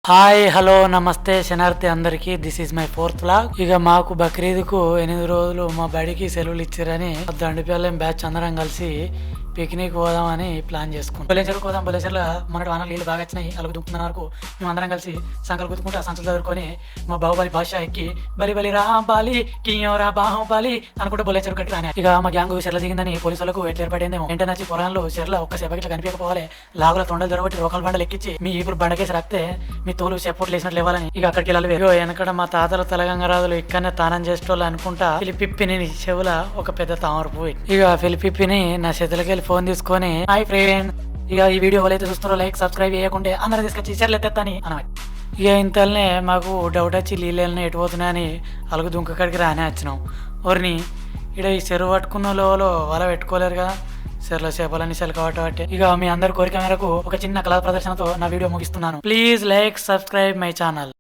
Hi hello నమస్తే శనార్థి అందరికి. This is my fourth vlog. ఇక మాకు బక్రీద్కు 8 రోజులు మా బడికి సెలవులు ఇచ్చారని దండిపల్లెం బ్యాచ్ అందరం కలిసి పిక్నిక్ పోదామని ప్లాన్ చేసుకున్నాం. బొలేచర్కి పోదాం. బొలేచర్లో మొన్నటి వాన నీళ్ళు బాగా వచ్చినాయి. అలుగు దుక్కుతున్న వరకు మేము అందరం కలిసి సంకలు గుర్తుకుంటూ ఆ సంచులు చదువుకొని మా బాహుబలి భాష ఎక్కి బలి బలి రాంబాలి కియోరా బాహుబలి అనుకుంటే బొలేచర్ కట్టి రాని. ఇక మా గ్యాంగ్ చెర్ల దిగిందని పోలీసులకు ఎట్లా ఏర్పడిందేమో. వెంటనే వచ్చి పొలాల్లో చెర్ల ఒక్క సేపగిట్లా కనిపించకపోవాలి. లాగుల తొండలు దొరబట్టి రోకల బండలు ఎక్కించి మీ ఇప్పుడు బండకేసి రాస్తే మీ తోలు సెపోర్ట్ లేసినట్లు లేవాలని ఇక అక్కడికి వెళ్ళాలి. వెనకడ మా తాతలు తలగంగరాజులు ఇక్కడనే తానం చేసేటోళ్ళు అనుకుంటా ఫిలిపిప్పిని చెవుల ఒక పెద్ద తామర పోయి ఇక ఫిలిపిప్పిని నా చేతులకి ఫోన్ తీసుకొని హాయ్ ఫ్రెండ్, ఇక ఈ వీడియో ఎవరైతే చూస్తారో లైక్ సబ్స్క్రైబ్ చేయకుంటే అందరూ తీసుకొచ్చి చర్యలు ఎత్తని అనమాట. ఇక ఇంతలోనే మాకు డౌట్ వచ్చి నీళ్ళని ఎటు పోతున్నాయని అలుగు దుంక కాడికి రానే వచ్చినాం. ఎవరిని ఇక్కడ ఈ చెరువు పట్టుకున్న లోలో వల పెట్టుకోలేరు కదా, చెర్ల చేపలని సెలకబట్టే. ఇక మీ అందరి కోరిక మేరకు ఒక చిన్న కళా ప్రదర్శనతో నా వీడియో ముగిస్తున్నాను. Please like subscribe my channel.